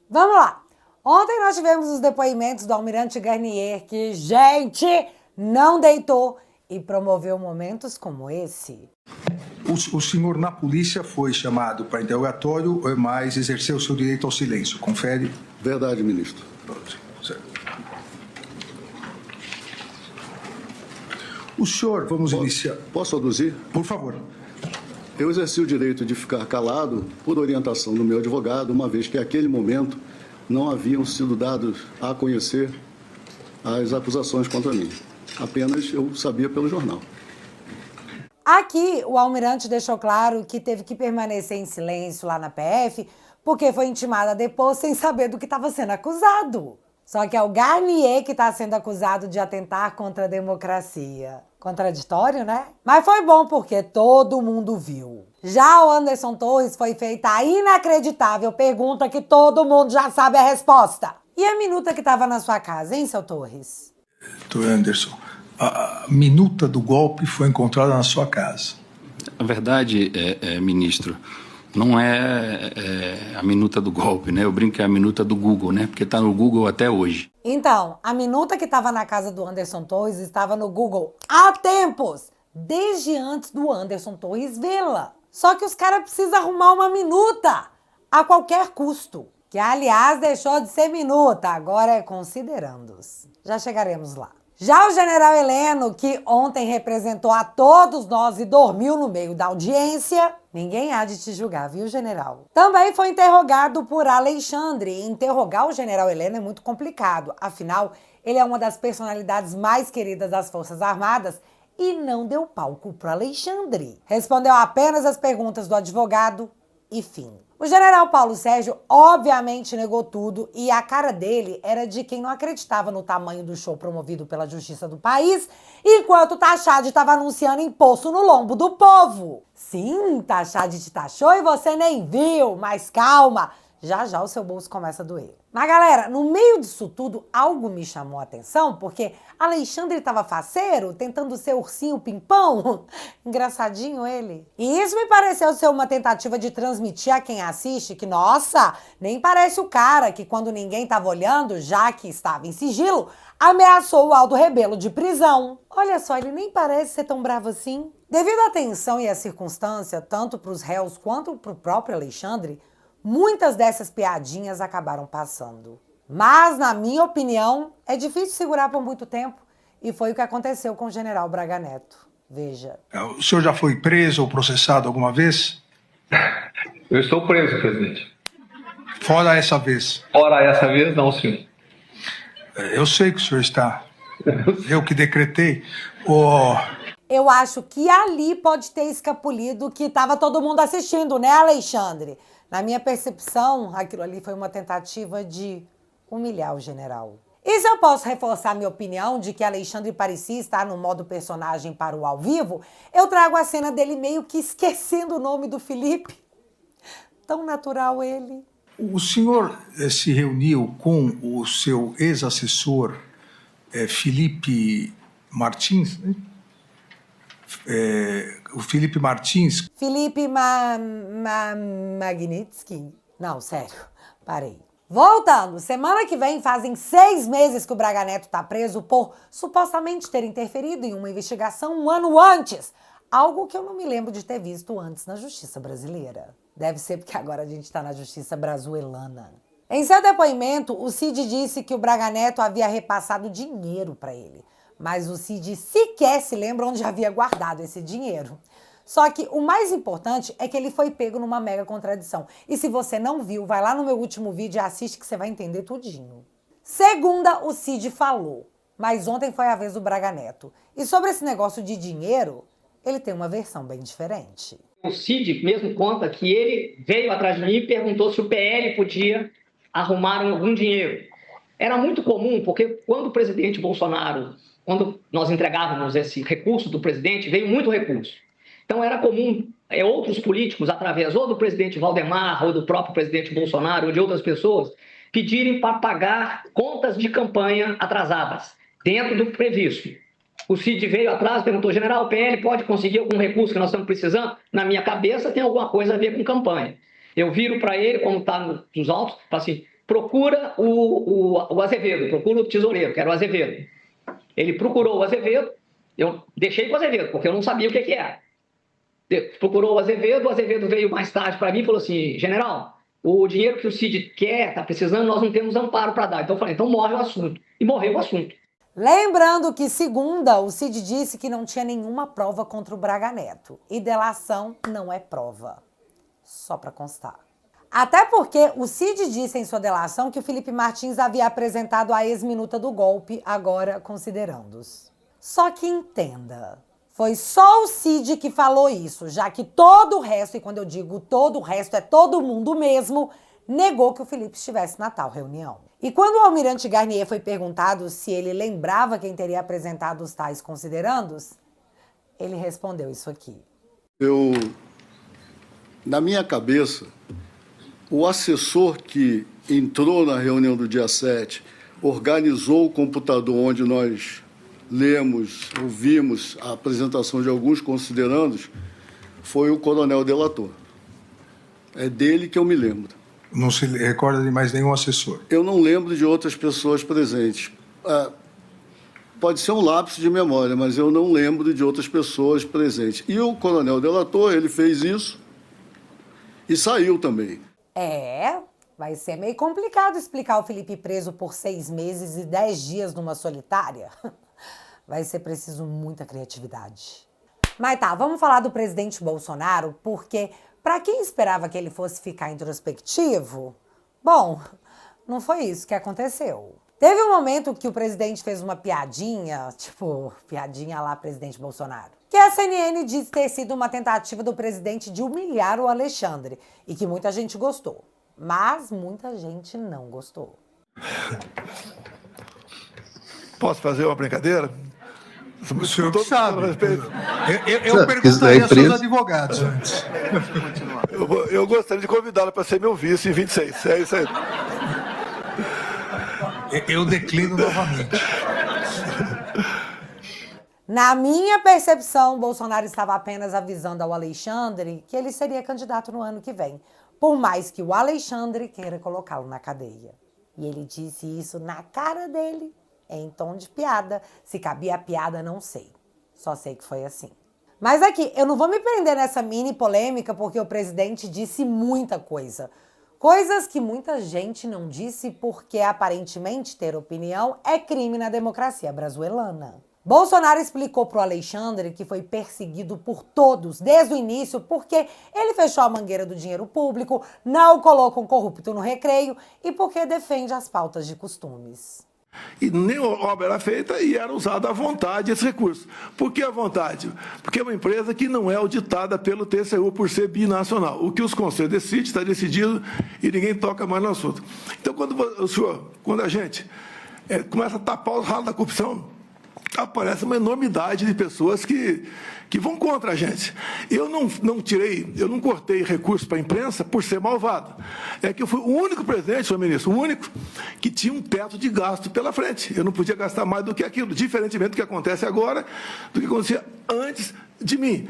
Vamos lá. Ontem nós tivemos os depoimentos do almirante Garnier, que, gente, não deitou e promoveu momentos como esse. O senhor na polícia foi chamado para interrogatório, mas exerceu seu direito ao silêncio. Confere? Verdade, ministro. Certo. O senhor, vamos iniciar. Posso aduzir? Por favor. Eu exerci o direito de ficar calado por orientação do meu advogado, uma vez que naquele momento não haviam sido dados a conhecer as acusações contra mim. Apenas eu sabia pelo jornal. Aqui, o almirante deixou claro que teve que permanecer em silêncio lá na PF, porque foi intimado a depor sem saber do que estava sendo acusado. Só que é o Garnier que está sendo acusado de atentar contra a democracia. Contraditório, né? Mas foi bom porque todo mundo viu. Já o Anderson Torres foi feita a inacreditável pergunta que todo mundo já sabe a resposta. E a minuta que estava na sua casa, hein, seu Torres? Doutor Anderson, a minuta do golpe foi encontrada na sua casa. A verdade, ministro, não é a minuta do golpe, né? Eu brinco que é a minuta do Google, né? Porque está no Google até hoje. Então, a minuta que estava na casa do Anderson Torres estava no Google há tempos, desde antes do Anderson Torres vê-la. Só que os caras precisam arrumar uma minuta a qualquer custo. Que, aliás, deixou de ser minuta, agora é considerandos. Já chegaremos lá. Já o general Heleno, que ontem representou a todos nós e dormiu no meio da audiência, ninguém há de te julgar, viu, general? Também foi interrogado por Alexandre. E interrogar o general Heleno é muito complicado. Afinal, ele é uma das personalidades mais queridas das Forças Armadas e não deu palco para Alexandre. Respondeu apenas as perguntas do advogado e fim. O general Paulo Sérgio obviamente negou tudo e a cara dele era de quem não acreditava no tamanho do show promovido pela justiça do país, enquanto Tachad estava anunciando imposto no lombo do povo. Sim, Tachad te taxou e você nem viu, mas calma, já já o seu bolso começa a doer. Mas galera, no meio disso tudo, algo me chamou a atenção, porque Alexandre estava faceiro, tentando ser ursinho pimpão. Engraçadinho ele. E isso me pareceu ser uma tentativa de transmitir a quem assiste que, nossa, nem parece o cara que quando ninguém estava olhando, já que estava em sigilo, ameaçou o Aldo Rebelo de prisão. Olha só, ele nem parece ser tão bravo assim. Devido à tensão e à circunstância, tanto para os réus quanto para o próprio Alexandre, muitas dessas piadinhas acabaram passando. Mas, na minha opinião, é difícil segurar por muito tempo. E foi o que aconteceu com o general Braga Neto. Veja. O senhor já foi preso ou processado alguma vez? Eu estou preso, presidente. Fora essa vez. Ora, essa vez não, senhor. Eu sei que o senhor está. Eu que decretei. Eu acho que ali pode ter escapulido que estava todo mundo assistindo, né, Alexandre? Na minha percepção, aquilo ali foi uma tentativa de humilhar o general. E se eu posso reforçar minha opinião de que Alexandre parecia estar no modo personagem para o ao vivo, eu trago a cena dele meio que esquecendo o nome do Felipe. Tão natural ele. O senhor se reuniu com o seu ex-assessor, Felipe Martins, né? O Felipe Martins. Felipe Magnitsky? Não, sério, parei. Voltando, semana que vem fazem 6 meses que o Braga Neto tá preso por supostamente ter interferido em uma investigação um ano antes. Algo que eu não me lembro de ter visto antes na justiça brasileira. Deve ser porque agora a gente tá na justiça brazuelana. Em seu depoimento, o Cid disse que o Braga Neto havia repassado dinheiro para ele. Mas o Cid sequer se lembra onde havia guardado esse dinheiro. Só que o mais importante é que ele foi pego numa mega contradição. E se você não viu, vai lá no meu último vídeo e assiste que você vai entender tudinho. Segunda, o Cid falou. Mas ontem foi a vez do Braga Neto. E sobre esse negócio de dinheiro, ele tem uma versão bem diferente. O Cid mesmo conta que ele veio atrás de mim e perguntou se o PL podia arrumar algum dinheiro. Era muito comum, porque quando o presidente Bolsonaro, quando nós entregávamos esse recurso do presidente, veio muito recurso. Então era comum outros políticos, através ou do presidente Valdemar, ou do próprio presidente Bolsonaro, ou de outras pessoas, pedirem para pagar contas de campanha atrasadas, dentro do previsto. O Cid veio atrás e perguntou, general, o PL pode conseguir algum recurso que nós estamos precisando? Na minha cabeça tem alguma coisa a ver com campanha. Eu viro para ele, como está nos autos, falo assim, procura o Azevedo, procura o tesoureiro, que era o Azevedo. Ele procurou o Azevedo, eu deixei com o Azevedo, porque eu não sabia o que era. Procurou o Azevedo veio mais tarde para mim e falou assim, general, o dinheiro que o Cid quer, está precisando, nós não temos amparo para dar. Então eu falei, então morre o assunto. E morreu o assunto. Lembrando que, segunda, o Cid disse que não tinha nenhuma prova contra o Braga Neto. E delação não é prova. Só para constar. Até porque o Cid disse em sua delação que o Felipe Martins havia apresentado a ex-minuta do golpe, agora considerando-os. Só que entenda, foi só o Cid que falou isso, já que todo o resto, e quando eu digo todo o resto é todo mundo mesmo, negou que o Felipe estivesse na tal reunião. E quando o almirante Garnier foi perguntado se ele lembrava quem teria apresentado os tais considerandos, ele respondeu isso aqui. Na minha cabeça, o assessor que entrou na reunião do dia 7, organizou o computador onde nós lemos, ouvimos a apresentação de alguns considerandos, foi o coronel delator. É dele que eu me lembro. Não se recorda de mais nenhum assessor? Eu não lembro de outras pessoas presentes. Pode ser um lapso de memória, mas eu não lembro de outras pessoas presentes. E o coronel delator, ele fez isso e saiu também. Vai ser meio complicado explicar o Felipe preso por 6 meses e 10 dias numa solitária. Vai ser preciso muita criatividade. Mas tá, vamos falar do presidente Bolsonaro, porque para quem esperava que ele fosse ficar introspectivo, bom, não foi isso que aconteceu. Teve um momento que o presidente fez uma piadinha, tipo, piadinha lá, presidente Bolsonaro, que a CNN disse ter sido uma tentativa do presidente de humilhar o Alexandre e que muita gente gostou. Mas muita gente não gostou. Posso fazer uma brincadeira? O senhor que sabe. Eu perguntaria aos seus advogados antes. Eu gostaria de convidá-lo para ser meu vice em 26. É isso aí. Eu declino novamente. Na minha percepção, Bolsonaro estava apenas avisando ao Alexandre que ele seria candidato no ano que vem, por mais que o Alexandre queira colocá-lo na cadeia. E ele disse isso na cara dele, em tom de piada. Se cabia a piada, não sei. Só sei que foi assim. Mas aqui, eu não vou me prender nessa mini polêmica porque o presidente disse muita coisa. Coisas que muita gente não disse porque aparentemente ter opinião é crime na democracia brasileirana. Bolsonaro explicou para o Alexandre que foi perseguido por todos desde o início porque ele fechou a mangueira do dinheiro público, não coloca um corrupto no recreio e porque defende as pautas de costumes. E nem obra era feita e era usado à vontade esse recurso. Por que à vontade? Porque é uma empresa que não é auditada pelo TCU por ser binacional. O que os conselhos decidem está decidido e ninguém toca mais no assunto. Então, quando a gente começa a tapar os ralos da corrupção, aparece uma enormidade de pessoas que vão contra a gente. Eu não cortei recurso para a imprensa por ser malvado. É que eu fui o único presidente, senhor ministro, o único que tinha um teto de gasto pela frente. Eu não podia gastar mais do que aquilo, diferentemente do que acontece agora, do que acontecia antes de mim.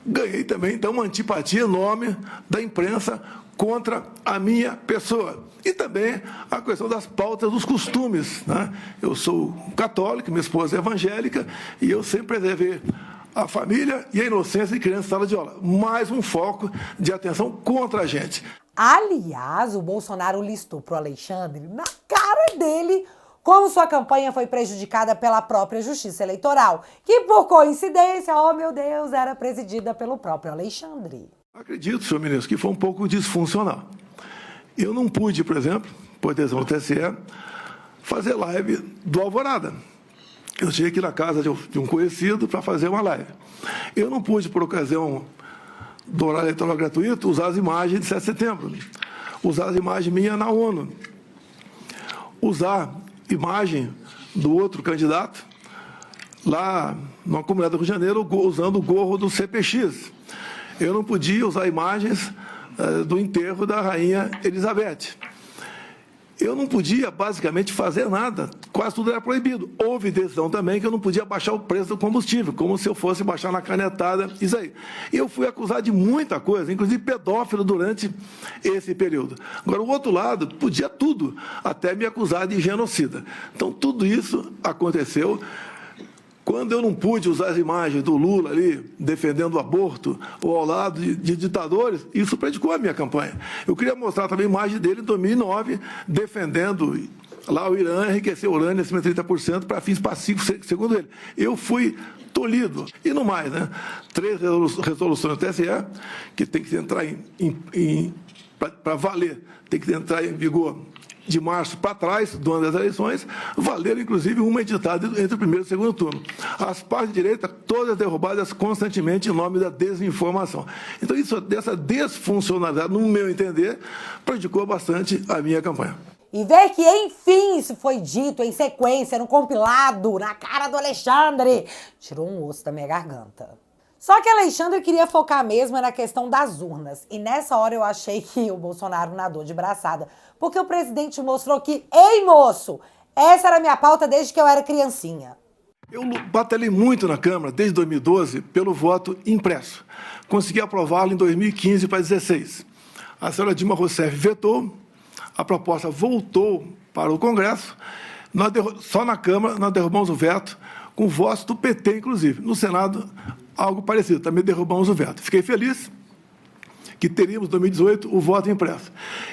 Ganhei também, então, uma antipatia enorme da imprensa contra a minha pessoa. E também a questão das pautas dos costumes, né? Eu sou católico, minha esposa é evangélica, e eu sempre preservei a família e a inocência de criança em sala de aula. Mais um foco de atenção contra a gente. Aliás, o Bolsonaro listou para o Alexandre, na cara dele, como sua campanha foi prejudicada pela própria Justiça Eleitoral, que, por coincidência, oh meu Deus, era presidida pelo próprio Alexandre. Acredito, senhor ministro, que foi um pouco disfuncional. Eu não pude, por exemplo, por decisão do TSE, fazer live do Alvorada. Eu tinha que ir na casa de um conhecido para fazer uma live. Eu não pude, por ocasião do horário eleitoral gratuito, usar as imagens de 7 de setembro, usar as imagens minhas na ONU, usar imagem do outro candidato lá na comunidade do Rio de Janeiro, usando o gorro do CPX. Eu não podia usar imagens do enterro da rainha Elizabeth. eu não podia basicamente fazer nada, quase tudo era proibido. Houve decisão também que eu não podia baixar o preço do combustível, como se eu fosse baixar na canetada, isso aí. Eu fui acusado de muita coisa, inclusive pedófilo durante esse período. Agora, o outro lado podia tudo, até me acusar de genocida. Então, tudo isso aconteceu. Quando eu não pude usar as imagens do Lula ali, defendendo o aborto, ou ao lado de ditadores, isso prejudicou a minha campanha. Eu queria mostrar também a imagem dele em 2009, defendendo lá o Irã, enriquecer urânio acima de 30% para fins pacíficos, segundo ele. Eu fui tolhido. E no mais, né? 3 resoluções do TSE, que tem que entrar para valer, tem que entrar em vigor de março para trás, do ano das eleições, valeram, inclusive, uma editada entre o primeiro e o segundo turno. As partes de direita, todas derrubadas constantemente em nome da desinformação. Então, dessa desfuncionalidade, no meu entender, prejudicou bastante a minha campanha. E ver que, enfim, isso foi dito em sequência, no compilado, na cara do Alexandre, tirou um osso da minha garganta. Só que Alexandre queria focar mesmo na questão das urnas. E nessa hora eu achei que o Bolsonaro nadou de braçada. Porque o presidente mostrou que, ei moço, essa era a minha pauta desde que eu era criancinha. Eu batalhei muito na Câmara, desde 2012, pelo voto impresso. Consegui aprová-lo em 2015 para 2016. A senhora Dilma Rousseff vetou, a proposta voltou para o Congresso. Só na Câmara nós derrubamos o veto, com votos do PT, inclusive. No Senado, algo parecido, também derrubamos o veto. Fiquei feliz que teríamos, em 2018, o voto impresso.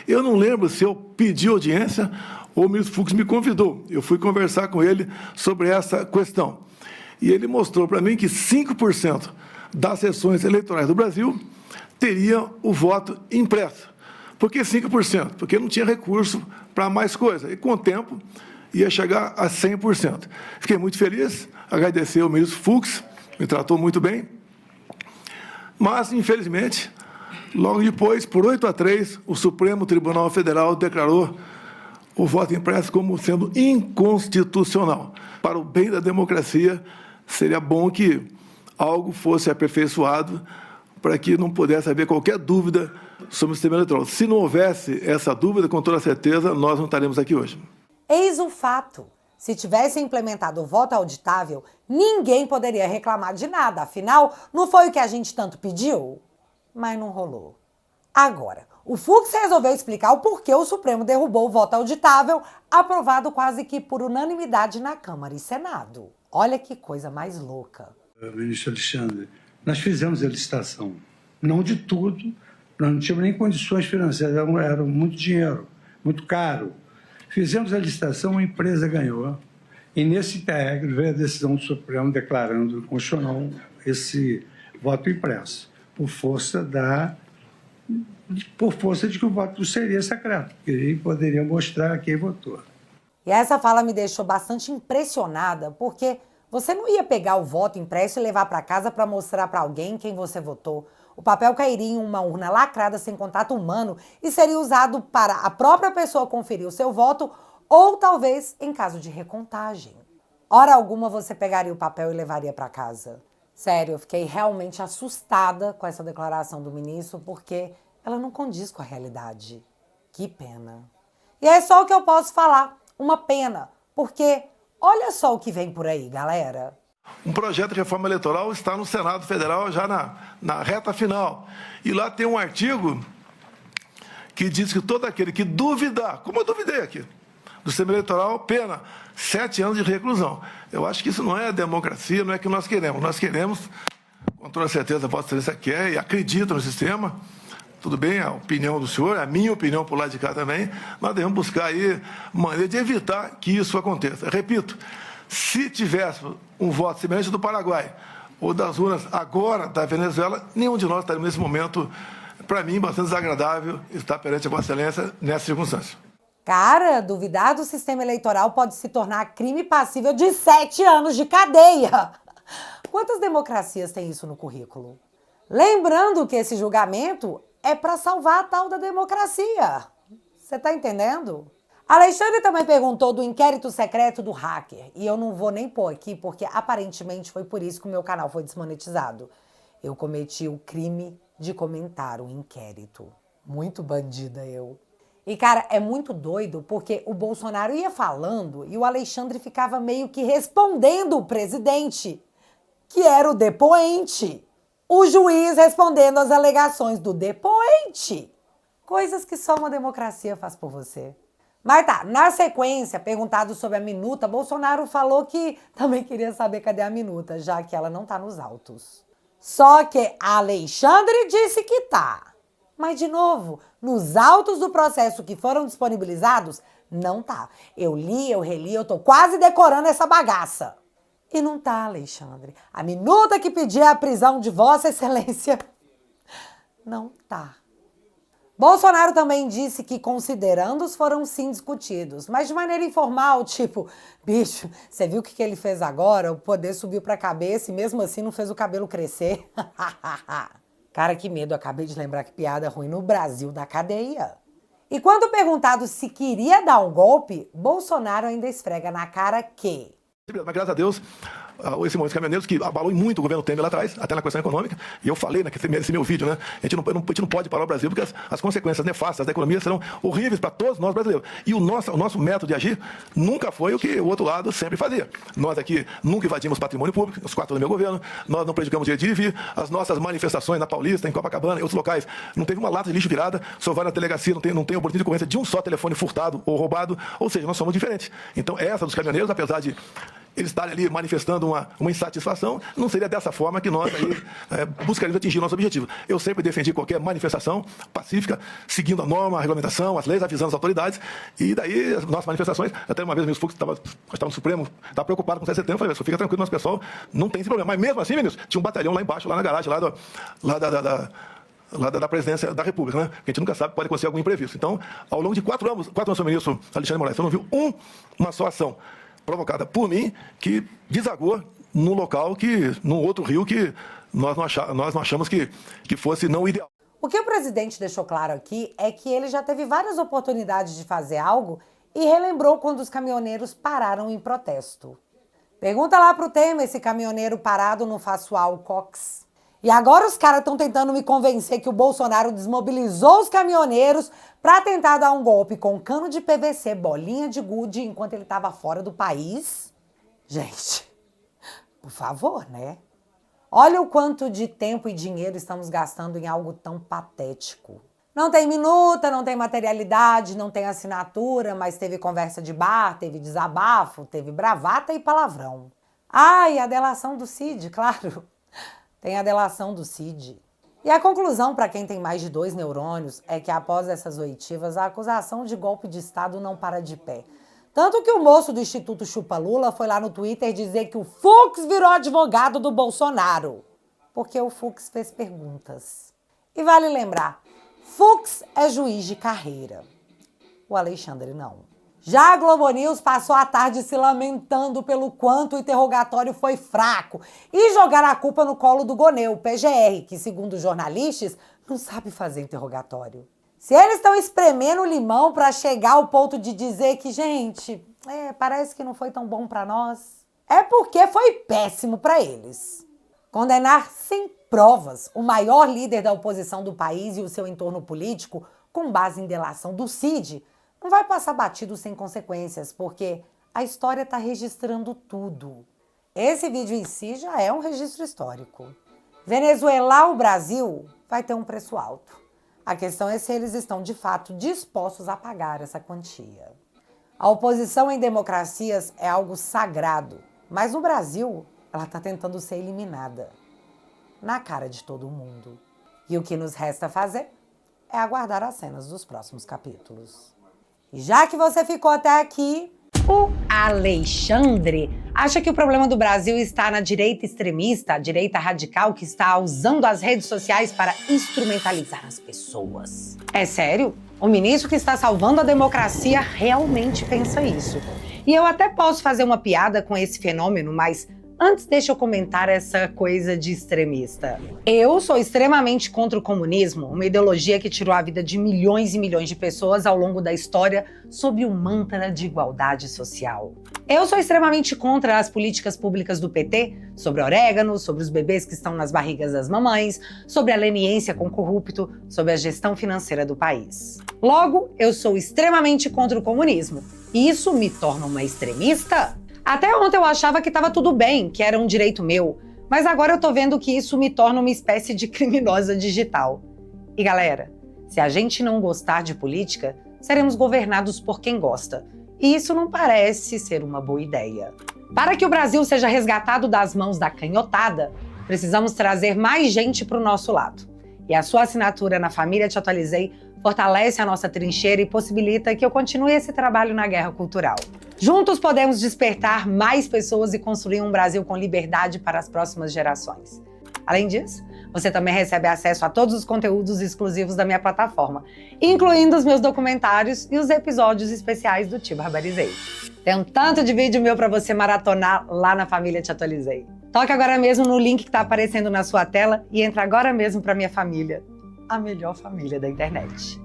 Eu não lembro se eu pedi audiência ou o ministro Fux me convidou. Eu fui conversar com ele sobre essa questão. E ele mostrou para mim que 5% das sessões eleitorais do Brasil teriam o voto impresso. Por que 5%? Porque não tinha recurso para mais coisa. E, com o tempo, ia chegar a 100%. Fiquei muito feliz, agradecer ao ministro Fux, me tratou muito bem, mas, infelizmente, logo depois, por 8-3, o Supremo Tribunal Federal declarou o voto impresso como sendo inconstitucional. Para o bem da democracia, seria bom que algo fosse aperfeiçoado para que não pudesse haver qualquer dúvida sobre o sistema eleitoral. Se não houvesse essa dúvida, com toda certeza, nós não estaremos aqui hoje. Eis o fato. Se tivesse implementado o voto auditável, ninguém poderia reclamar de nada. Afinal, não foi o que a gente tanto pediu? Mas não rolou. Agora, o Fux resolveu explicar o porquê o Supremo derrubou o voto auditável, aprovado quase que por unanimidade na Câmara e Senado. Olha que coisa mais louca. Ministro Alexandre, nós fizemos a licitação. Não de tudo, nós não tínhamos nem condições financeiras, era muito dinheiro, muito caro. Fizemos a licitação, a empresa ganhou. E nesse integro veio a decisão do Supremo declarando constitucional esse voto impresso, por força de que o voto seria secreto, que ele poderia mostrar quem votou. E essa fala me deixou bastante impressionada, porque você não ia pegar o voto impresso e levar para casa para mostrar para alguém quem você votou. O papel cairia em uma urna lacrada sem contato humano e seria usado para a própria pessoa conferir o seu voto ou talvez em caso de recontagem. Hora alguma você pegaria o papel e levaria para casa. Sério, eu fiquei realmente assustada com essa declaração do ministro porque ela não condiz com a realidade. Que pena. E é só o que eu posso falar, uma pena, porque olha só o que vem por aí, galera. Um projeto de reforma eleitoral está no Senado Federal já na reta final. E lá tem um artigo que diz que todo aquele que duvidar, como eu duvidei aqui, do sistema eleitoral, pena 7 anos de reclusão. Eu acho que isso não é democracia, não é o que nós queremos. Nós queremos, com toda certeza, a Vossa Excelência quer e acredita no sistema. Tudo bem, a opinião do senhor, a minha opinião por lá de cá também, nós devemos buscar aí maneira de evitar que isso aconteça. Repito, se tivéssemos um voto semelhante do Paraguai ou das urnas agora da Venezuela, nenhum de nós estaria nesse momento, para mim, bastante desagradável estar perante a Vossa Excelência nessa circunstância. Cara, duvidar do sistema eleitoral pode se tornar crime passível de 7 anos de cadeia. Quantas democracias têm isso no currículo? Lembrando que esse julgamento é para salvar a tal da democracia. Você tá entendendo? Alexandre também perguntou do inquérito secreto do hacker. E eu não vou nem pôr aqui, porque aparentemente foi por isso que o meu canal foi desmonetizado. Eu cometi o crime de comentar o inquérito. Muito bandida eu. E, cara, é muito doido porque o Bolsonaro ia falando e o Alexandre ficava meio que respondendo o presidente, que era o depoente. O juiz respondendo às alegações do depoente. Coisas que só uma democracia faz por você. Mas tá, na sequência, perguntado sobre a minuta, Bolsonaro falou que também queria saber cadê a minuta, já que ela não tá nos autos. Só que Alexandre disse que tá. Mas, de novo, nos autos do processo que foram disponibilizados, não tá. Eu li, eu reli, eu tô quase decorando essa bagaça. E não tá, Alexandre. A minuta que pedia a prisão de Vossa Excelência não tá. Bolsonaro também disse que considerandos foram sim discutidos, mas de maneira informal, tipo, bicho, você viu o que ele fez agora? O poder subiu pra cabeça e mesmo assim não fez o cabelo crescer. Cara, que medo, acabei de lembrar que piada ruim no Brasil da cadeia. E quando perguntado se queria dar um golpe, Bolsonaro ainda esfrega na cara que... Mas graças a Deus, esse movimento de caminhoneiros que abalou muito o governo Temer lá atrás, até na questão econômica, e eu falei nesse meu vídeo, né? A gente não pode parar o Brasil, porque as consequências nefastas da economia serão horríveis para todos nós brasileiros. E o nosso método de agir nunca foi o que o outro lado sempre fazia. Nós aqui nunca invadimos patrimônio público, os 4 anos do meu governo, nós não prejudicamos o direito de ir e vir, as nossas manifestações na Paulista, em Copacabana, em outros locais, não teve uma lata de lixo virada, só vai na delegacia, não tem oportunidade de ocorrência de um só telefone furtado ou roubado, ou seja, nós somos diferentes. Então essa dos caminhoneiros, apesar de eles estarem ali manifestando uma insatisfação, não seria dessa forma que nós aí buscaríamos atingir o nosso objetivo. Eu sempre defendi qualquer manifestação pacífica, seguindo a norma, a regulamentação, as leis, avisando as autoridades, e daí as nossas manifestações, até uma vez o Fux estava no Supremo, estava preocupado com o 7 de setembro, eu falei, fica tranquilo, nosso pessoal não tem esse problema. Mas mesmo assim, ministro, tinha um batalhão lá embaixo, lá na garagem, lá da presidência da República, né? Que a gente nunca sabe, pode acontecer algum imprevisto. Então, ao longo de 4 anos, senhor ministro Alexandre Moraes, eu não viu uma só ação provocada por mim, que desagou num local num outro rio que nós não achamos que fosse não ideal. O que o presidente deixou claro aqui é que ele já teve várias oportunidades de fazer algo e relembrou quando os caminhoneiros pararam em protesto. Pergunta lá pro Temer se caminhoneiro parado não faz suar o Cox. E agora os caras estão tentando me convencer que o Bolsonaro desmobilizou os caminhoneiros para tentar dar um golpe com cano de PVC, bolinha de gude, enquanto ele estava fora do país. Gente, por favor, né? Olha o quanto de tempo e dinheiro estamos gastando em algo tão patético. Não tem minuta, não tem materialidade, não tem assinatura, mas teve conversa de bar, teve desabafo, teve bravata e palavrão. Ah, e a delação do Cid, claro. Tem a delação do Cid. E a conclusão, para quem tem mais de 2 neurônios, é que após essas oitivas, a acusação de golpe de Estado não para de pé. Tanto que o moço do Instituto Chupa Lula foi lá no Twitter dizer que o Fux virou advogado do Bolsonaro. Porque o Fux fez perguntas. E vale lembrar, Fux é juiz de carreira. O Alexandre não. Já a Globo News passou a tarde se lamentando pelo quanto o interrogatório foi fraco e jogaram a culpa no colo do Goneu, PGR, que, segundo jornalistas, não sabe fazer interrogatório. Se eles estão espremendo o limão para chegar ao ponto de dizer que, gente, parece que não foi tão bom para nós, é porque foi péssimo para eles. Condenar sem provas o maior líder da oposição do país e o seu entorno político, com base em delação do Cid, não vai passar batido sem consequências, porque a história está registrando tudo. Esse vídeo em si já é um registro histórico. Venezuelar o Brasil vai ter um preço alto. A questão é se eles estão, de fato, dispostos a pagar essa quantia. A oposição em democracias é algo sagrado, mas no Brasil ela está tentando ser eliminada. Na cara de todo mundo. E o que nos resta fazer é aguardar as cenas dos próximos capítulos. E já que você ficou até aqui, o Alexandre acha que o problema do Brasil está na direita extremista, a direita radical que está usando as redes sociais para instrumentalizar as pessoas. É sério? O ministro que está salvando a democracia realmente pensa isso. E eu até posso fazer uma piada com esse fenômeno, mas Antes, deixa eu comentar essa coisa de extremista. Eu sou extremamente contra o comunismo, uma ideologia que tirou a vida de milhões e milhões de pessoas ao longo da história sob o mantra de igualdade social. Eu sou extremamente contra as políticas públicas do PT, sobre orégano, sobre os bebês que estão nas barrigas das mamães, sobre a leniência com o corrupto, sobre a gestão financeira do país. Logo, eu sou extremamente contra o comunismo. E isso me torna uma extremista? Até ontem eu achava que estava tudo bem, que era um direito meu, mas agora eu tô vendo que isso me torna uma espécie de criminosa digital. E galera, se a gente não gostar de política, seremos governados por quem gosta. E isso não parece ser uma boa ideia. Para que o Brasil seja resgatado das mãos da canhotada, precisamos trazer mais gente para o nosso lado. E a sua assinatura na Família Te Atualizei fortalece a nossa trincheira e possibilita que eu continue esse trabalho na guerra cultural. Juntos podemos despertar mais pessoas e construir um Brasil com liberdade para as próximas gerações. Além disso, você também recebe acesso a todos os conteúdos exclusivos da minha plataforma, incluindo os meus documentários e os episódios especiais do Te Barbarizei. Tem um tanto de vídeo meu para você maratonar lá na Família Te Atualizei. Toque agora mesmo no link que está aparecendo na sua tela e entre agora mesmo para minha família, a melhor família da internet.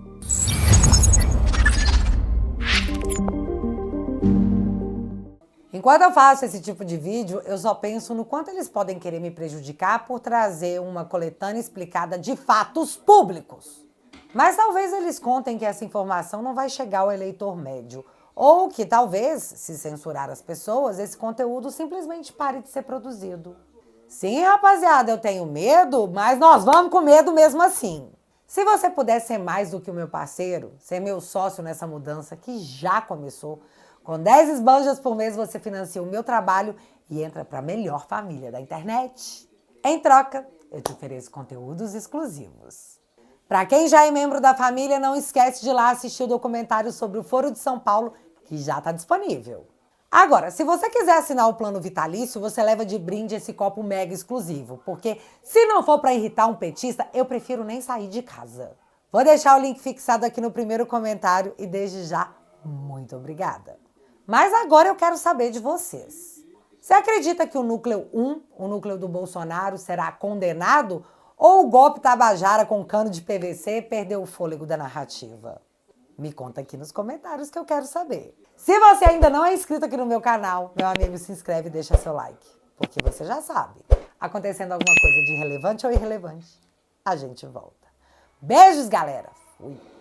Enquanto eu faço esse tipo de vídeo, eu só penso no quanto eles podem querer me prejudicar por trazer uma coletânea explicada de fatos públicos. Mas talvez eles contem que essa informação não vai chegar ao eleitor médio, ou que talvez, se censurar as pessoas, esse conteúdo simplesmente pare de ser produzido. Sim, rapaziada, eu tenho medo, mas nós vamos com medo mesmo assim. Se você puder ser mais do que o meu parceiro, ser meu sócio nessa mudança que já começou, com 10 esbanjas por mês você financia o meu trabalho e entra para a melhor família da internet. Em troca, eu te ofereço conteúdos exclusivos. Para quem já é membro da família, não esquece de ir lá assistir o documentário sobre o Foro de São Paulo, que já está disponível. Agora, se você quiser assinar o plano vitalício, você leva de brinde esse copo mega exclusivo, porque se não for para irritar um petista, eu prefiro nem sair de casa. Vou deixar o link fixado aqui no primeiro comentário e desde já, muito obrigada. Mas agora eu quero saber de vocês. Você acredita que o núcleo 1, o núcleo do Bolsonaro, será condenado? Ou o golpe Tabajara com cano de PVC perdeu o fôlego da narrativa? Me conta aqui nos comentários que eu quero saber. Se você ainda não é inscrito aqui no meu canal, meu amigo, se inscreve e deixa seu like. Porque você já sabe, acontecendo alguma coisa de relevante ou irrelevante, a gente volta. Beijos, galera! Fui!